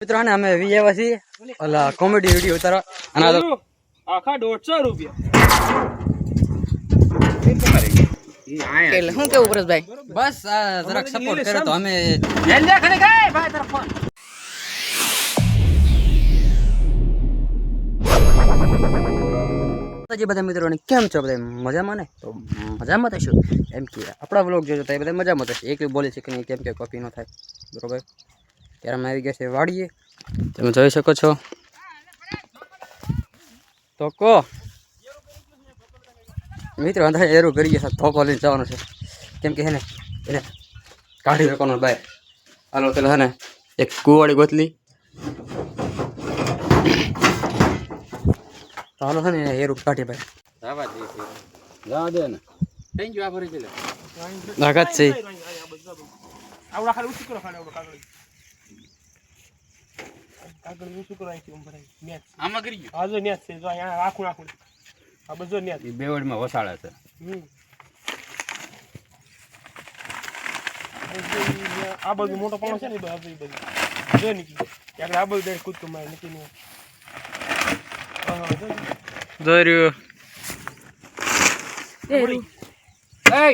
મિત્રો ને અમે વિજયવા છીએ ઓલા કોમેડી વિડીયો ઉતારવા અને આખા 150 રૂપિયા એટલે શું કેવું પરેશભાઈ? બસ જરાક સપોર્ટ કરે તો અમે બધા મિત્રોને કેમ છો? બધા મજામાં ને? તો મજામાં થઈશું એમ કે આપણા વ્લોગ જોજો તો એ બધા મજામાં થશે. એક બોલી છે કે નહીં, કેમ કે કોપી ન થાય બરોબર. ત્યારે અમે આવી ગયા છે વાડીએ, તમે જોઈ શકો છો. તો કો મિત્રો અંદર એરું કરી ગયા ધોકો લઈને જવાનું છે, કેમ કે હે ને એને કાઢી નાખવાનું બહાર. હાલો પેલા હે ને એક કુવાડી ગોતલી તો હાલો છે ને એરું કાઢી ભાઈ જવા દે ને થેન્ક યુ. આ ફરી છે લાગત છે આવડા ખાલી ઉસી કરો ખાલી આવડો કાગળ ઉસી કરો આઈ ઉમ ભરાઈ નેટ આમાં કરી ગયો. હાજો નેટ છે જો અહીંયા રાખું આ બધો નેટ એ બેવડમાં વસાળે છે. આ બધું મોટો પાણો છે ને આ બધું જો નીકી આગળ આ બધું કૂદ તો માર નીકી નું દોર્યું એય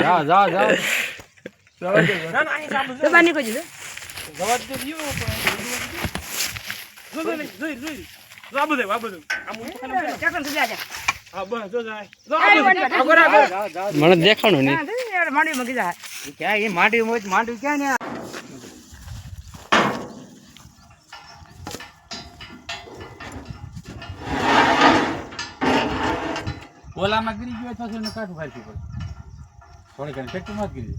જા જા જા ના ના અહીં સાબ તો બાની કોઈ જો જવાબ દે દિયો જો આ બધું આ મોટો ખાલી ચાકન તો જા હા બસ જો જાય મને દેખાણું નહીં. યાર માંડી મગી જા ક્યાં એ માંડી માંડવી ક્યાં ને ઓલામાં ગીરી ગયો પછી ને કાઠું ખાઈ પડે થોડી ઘણી ફેક્ટરીમાં જ ગીરી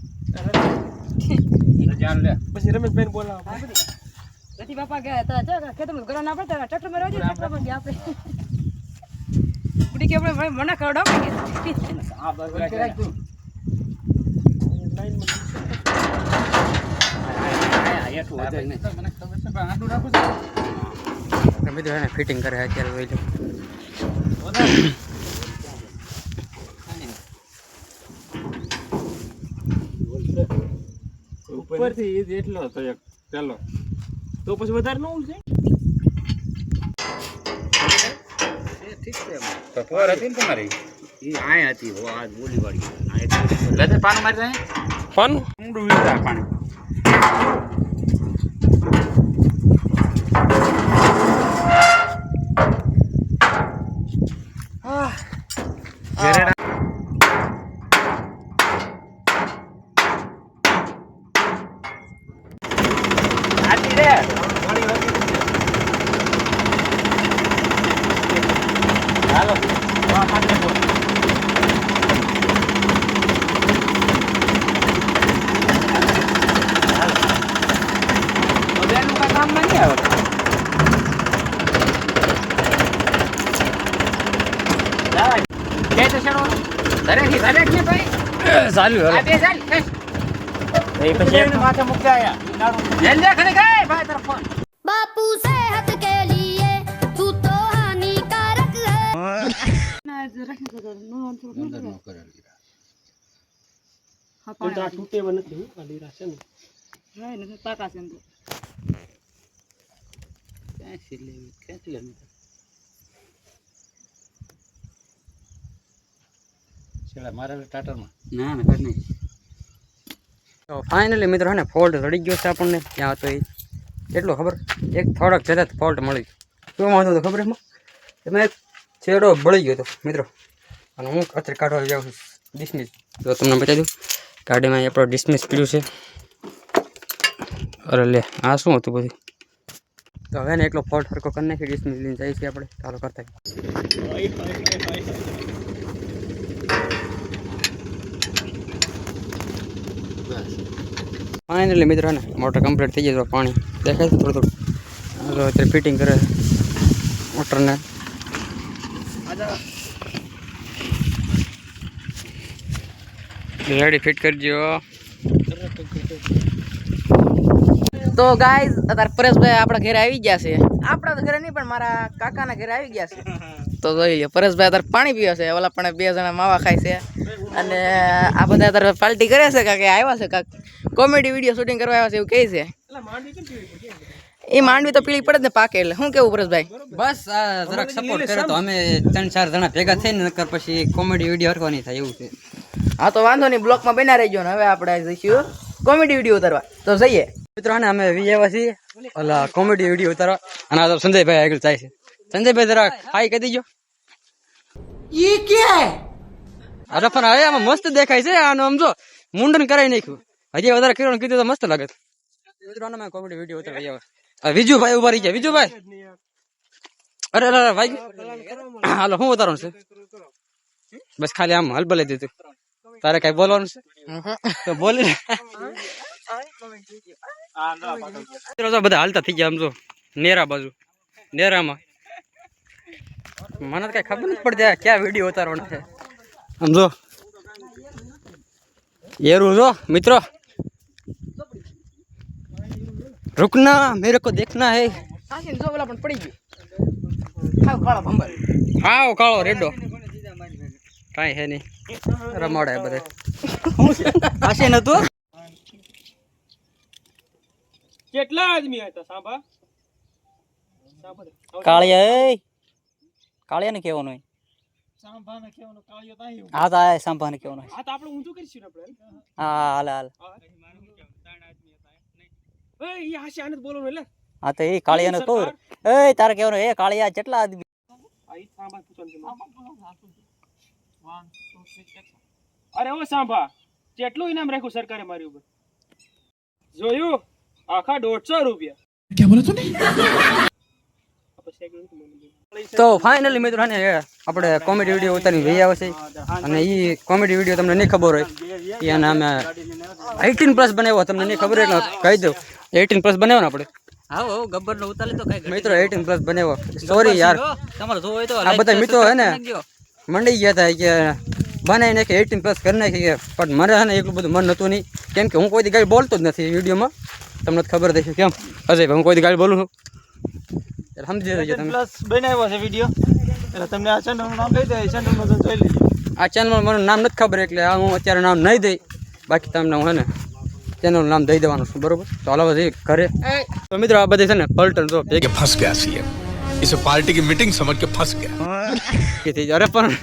જાણ લે. પછી રમેશભાઈ બોલાવો ગતિ બાપા ગયા હતા જો ખેતમાં ઘર ના પડતા ટ્રેક્ટર માં રોજી ટ્રેક્ટર માં ગયા આપણે ઉડી કે આપણે મના કરડો કે આ બસ રાખ તું લાઈન માં આયા તો વધે નહીં. મને ખબર છે પણ આડું રાખો છો તમે તો એને ફિટિંગ કરે અત્યારે જોઈ લો. ઉપરથી એટલો હતો એક પેલો તો પછી વધારે ન ઉલશે ઠીક છે તો ફોર હતી ને તમારી ઈ આય હતી હો આજ બોલી વાળી આ લેતે પાણી મારી જાય પાનું ઊંડું વીતા પાણી ઘેરેડા આતી રે હાલો વાહ ખાતે બોલ હાલો તો બેનું કા કામ માં નહીં આવે લાવા કે તો છોડો દરેક ને ભાઈ ચાલ્યું આ બે ચાલ એ પછી માથે મૂકી આયા જલ્દી ખડે ગઈ ભાઈ તરફ ફોન बापू सेहत के लिए तू तो हानिकारक है ના જ રાખી તો નો અંદર નો કરેલ હા તો આ તૂટે નથી આ લીરા છે ને હા ને પાકા છે તો ખેંચ લે છેડા મારે ટાટરમાં ના ના કઈ નહીં. તો ફાઇનલી મિત્રો હે ને ફોલ્ટ રડી ગયો છે આપણને ત્યાં હતો એ એટલો ખબર એક થોડાક જતા ફોલ્ટ મળી શું વાંધો હતો ખબર એમાં એમાં એક છેડો બળી ગયો હતો મિત્રો. અને હું અત્યારે કાઢવા જાઉં છું ડિસમિસ. તો તમને બતાવી દઉં ગાડીમાં આપણો ડિસમિસ પીડ્યું છે. અરે લે આ શું હતું બધું. તો હવે ને એકલો ફોલ્ટ હરકો કરી નાખી ડિસમિસ લઈને જઈએ છીએ આપણે. ચાલો કરતા ફાઇનલી મિત્રો ને મોટર કમ્પ્લીટ થઈ જાય. પાણી દેખાય છે થોડું થોડું અત્યારે ફિટિંગ કરે મોટરને. રેડી ફિટ કરજો. તો ગાઈઝ અત્યારે પરેશભાઈ આપણા ઘરે આવી ગયા છે. આપણા તો ઘરે નહીં પણ મારા કાકાના ઘરે આવી ગયા છે. તો જોઈ લો પરેશભાઈ અત્યારે પાણી પીવે છે. ઓલા પણ બે જણા માવા ખાય છે અને આ બધા અત્યારે પાર્ટી કરે છે. કાંક આવ્યા છે કાંક કોમેડી વિડીયો શૂટિંગ કરવા આવ્યા છે એવું કહે છે. એ માંડવી તો પીળી પડે જ ને પાકે એટલે શું કેવું પરેશભાઈ? બસ આ જરાક સપોર્ટ કરે તો અમે 3-4 જણા ભેગા થઈને નકર પછી કોમેડી વિડીયો હરવા નહીં થાય એવું છે. હા તો વાંધો નહીં, બ્લોકમાં બના રહેજો ને. હવે આપણે જઈશું કોમેડી વિડીયો ઉતારવા, તો જઈએ મિત્રો. ને અમે આવ્યા છીએ ઓલા કોમેડી વિડીયો ઉતારવા, અને આ તો સંજયભાઈ આગળ જાય છે. સંજયભાઈ જરાક હાઈ કહી દીજો. ઈ કે અરે પણ હવે આમાં મસ્ત દેખાય છે. આનું આમ જો મુંડન કરાવી નાખ્યું. હજી વધારે કર્યું કીધું તો મસ્ત લાગે. મિત્રો અમે કોમેડી વિડીયો ઉતારવા આવ્યા. વિજુભાઈ ઉભા રહી ગયા. વિજુભાઈ, અરે અરે ભાઈ, હાલો શું ઉતારવાનું છે? બસ ખાલી આમ હલબલે દીધું. તારે કઈ બોલવાનું છે તો બોલી. બધા હાલતા થઈ ગયા. આમ જો નેરા બાજુ, નેરામાં મને કઈ ખબર નથી પડતી ક્યાં વિડીયો ઉતારવાનો છે. આમ જો એરું જો મિત્રો, रुकना मेरे को देखना है. આશીન જો ઓલા પણ પડી ગયું. ખાવ કાળો ભંબર, હાવ કાળો રેડો કાંઈ હે નહીં. રમાડે બધે આશીન હતું. કેટલા આદમી હતા સાંભા? કાળિયા કાળિયા ને કેવાનું હોય. સાંભાને કેવાનો કાળિયો તાહી. હા તો આ સાંભાને કેવાનું હોય. આ તો આપણે ઊંધું કરીશું ને આપણે. હા હાલ હાલ. એ આશી આને બોલવાનું એટલે. હા તો એ કાળિયા ને કહું. એ તારે કેવાનું એ કાળિયા કેટલા આદમી? આઈ સાંભા પૂછવાનું. અરે ઓ સાંભા, કેટલું ઇનામ રાખ્યું સરકારે મારી ઉપર? જોયું? આખા 150 રૂપિયા. क्या बोला तूने? તો ફાઇનલી મિત્રો ને આપણે કોમેડી વિડીયો ઉતારી લઈ આવે છે. અને એ કોમેડી વિડીયો તમને નહીં ખબર હોય એને અમે 18+ બનાવ્યો. તમને નહીં ખબર હોય એટલે કહી દઉં 18+ બનાવ્યો ને આપણે. હા ગબ્બર નો ઉતારી તો કઈ મિત્રો 18+ બનાવ્યો. સોરી યાર, તમારે જોવું હોય તો આ બધા મિત્રો હે ને મંડી ગયા હતા કે બનાવી નાખે 18+ કરી નાખી. પણ મને હે ને એટલું બધું મન નહોતું નહીં, કેમ કે હું કોઈ દી ગાડી બોલતો જ નથી વિડીયોમાં. તમને ખબર થશે કેમ અજય, હું કોઈ દી ગાડી બોલું છું સમજી લેજો તમે. પ્લસ બનાવ્યો છે વિડિયો એટલે તમને આ ચેનલનું નામ કહી દે. ચેનલમાં જોઈ લેજો. આ ચેનલમાં મને નામ નથી ખબર એટલે હું અત્યારે નામ નહીં દઈ. બાકી તમને હું હે ને ચેનલનું નામ દઈ દેવાનું છું, બરોબર? તો હાલો પછી ઘરે. તો મિત્રો આ બધી છે ને પલટન જો ભેગી फंस गया सीएम, इसे पार्टी की मीटिंग समझ के फंस गया. થઈ. અરે પણ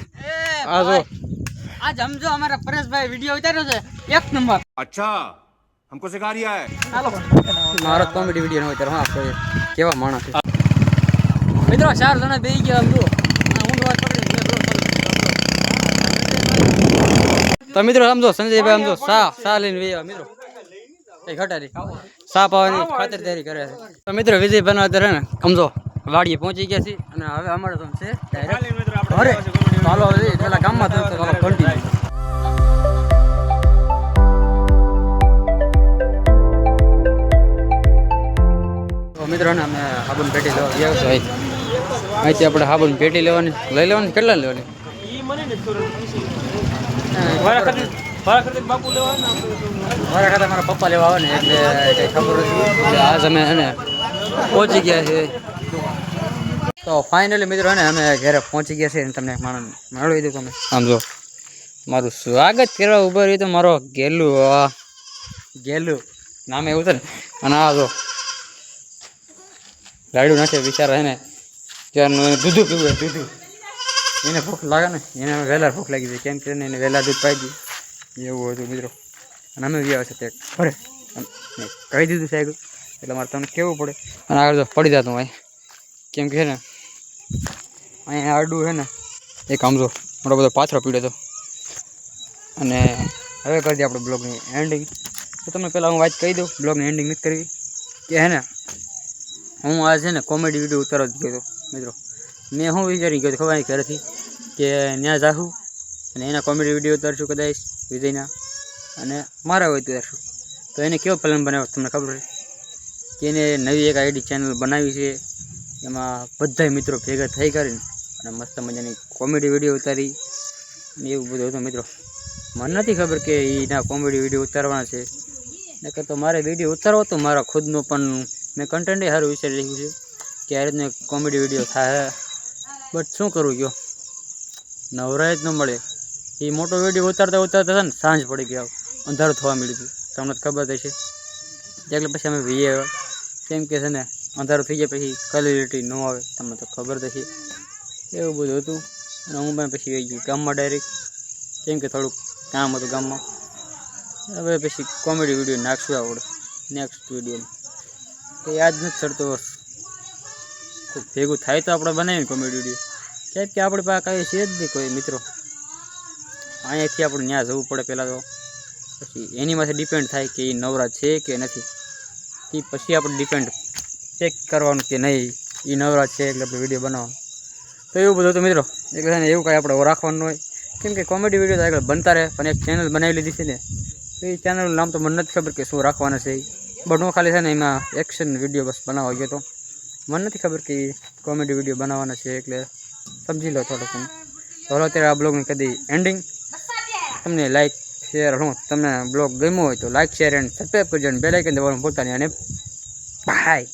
આ જો આજ સમજો અમારા પરેશભાઈ વિડીયો ઉતાર્યો છે 1 નંબર. अच्छा हमको सिखा रिया है. મારો કોમેડી વિડીયો ન હોય ત્યારે હા કોઈ કેવા માણસ છે. મિત્રો 4 જણા બેસી ગયા. આમ જો ઊંઘ વાત પકડી. તો મિત્રો સમજો સંજયભાઈ સમજો સા લઈને વે મિત્રો એ ઘટાડી સા પાવાની ખાતરદારી કરે છે. તો મિત્રો વિજયભાઈ અત્યારે ને સમજો વાડીએ પહોંચી ગયા છે અને હવે અમારે તો છે ડાયરેક્ટ ઘરે. ચાલો હવે પેલા ગામમાં તો ચાલો કન્ટિન્યુ. તો મિત્રો ને અમે સાબુન પેટી લેવા ગયા છે. અહીંથી આપણે સાબુન પેટી લઈ લેવાની. કેટલા લેવાની? ઈ મને ને વારા ખાતે બાપુ લેવા ને મારા ખાતે મારા પપ્પા લેવા આવે ને એટલે કંઈ ખબર નથી. આજ અમે એને પહોંચી ગયા છે. તો ફાઇનલી મિત્રો ને અમે ઘરે પહોંચી ગયા છે. તમને માણસ મેળવી દઉં તમે આમ જો મારું સ્વાગત કરવા ઉભા રહ્યું તો મારો ગેલું નામે એવું છે ને. અને આ જો લાડુ નાખે બિચારા હે ને ત્યારનું એને દૂધું પીવું. દૂધું એને ભૂખ લાગે ને, એને વહેલા ભૂખ લાગી જાય કેમ કે એને વહેલા દૂધ પાઈ દીધું એવું હતું મિત્રો. અને અમે ગયા છે તે ઘરે કહી દીધું સાહેબ એટલે મારે તમને કહેવું પડે. અને આગળ જો પડી જતું હોય કેમ કે ને અહીંયા આડું છે ને એક આમજો મોટો બધો પાથરો પીડ્યો હતો. અને હવે કરી દઈએ આપણે બ્લોગની એન્ડિંગ. તો તમને પહેલાં હું વાત કહી દઉં, બ્લોગની એન્ડિંગ નથી કરવી કે હે ને હું આ છે ને કોમેડી વિડીયો ઉતારવા જ ગયો હતો મિત્રો. મેં શું વિચારી ગયો ખબર નહીં ઘરેથી કે ત્યાં જાઉં અને એના કોમેડી વિડીયો ઉતારશું કદાચ વિજયના અને મારા હોય ઉતારશું. તો એને કેવો પ્લાન બનાવ્યો તમને ખબર છે કે એને નવી એક આઈડી ચેનલ બનાવી છે. એમાં બધા મિત્રો ભેગા થઈ કરીને અને મસ્ત મજાની કોમેડી વિડીયો ઉતારી અને એવું બધું હતું મિત્રો. મને નથી ખબર કે એના કોમેડી વિડીયો ઉતારવાના છે. નકર તો મારે વિડીયો ઉતારવો તો મારા ખુદનો પણ મેં કન્ટેન્ટ સારું વિચારી રાખ્યું છે કે આ રીતને કોમેડી વિડીયો થાય. બટ શું કરવું ગયો, નવરાય જ ન મળે. એ મોટો વિડીયો ઉતારતા છે ને સાંજ પડી ગયા, અંધારું થવા મળ્યું હતું. તમને ખબર થશે એટલે પછી અમે વીએ આવ્યા કેમ કે છે ને અંધારું થઈ જાય પછી ક્વોલિટી ન આવે તમને તો ખબર તો છે એવું બધું હતું અને હું પણ પછી આવી ગયું ગામમાં ડાયરેક્ટ કેમ કે થોડુંક કામ હતું ગામમાં હવે પછી કોમેડી વિડીયો નાખશું આપણે નેક્સ્ટ વિડીયોમાં તો યાદ નથી ચડતો કોઈ ભેગું થાય તો આપણે બનાવીને કોમેડી વિડીયો કેમ કે આપણી પાસે કાંઈ છે જ નહીં કોઈ મિત્રો અહીંયાથી આપણે ત્યાં જવું પડે પહેલાં તો પછી એની માથે ડિપેન્ડ થાય કે એ નવરા છે કે નથી એ પછી આપણે ડિપેન્ડ ચેક કરવાનું કે નહીં એ નવરા છે એટલે આપણે વિડીયો બનાવવાનો તો એવું બધું તો મિત્રો એટલે છે ને એવું કાંઈ આપણે રાખવાનું હોય કેમ કે કોમેડી વિડીયો તો આગળ બનતા રહે પણ એક ચેનલ બનાવી લીધી છે ને તો એ ચેનલનું નામ તો મને નથી ખબર કે શું રાખવાના છે બટ હું ખાલી છે ને એમાં એક્શન વિડીયો બસ બનાવવા ગયો તો મને નથી ખબર કે કોમેડી વિડીયો બનાવવાના છે એટલે સમજી લો થોડુંક તો અત્યારે આ બ્લોગની કદી એન્ડિંગ તમને લાઈક શેર હું તમને બ્લોગ ગમ્યો હોય તો લાઈક શેર એન્ડ સબસ્ક્રાઈબ કરજો અને બેલ આઇકન દબાવવાનું ભૂલતા નહીં અને બાય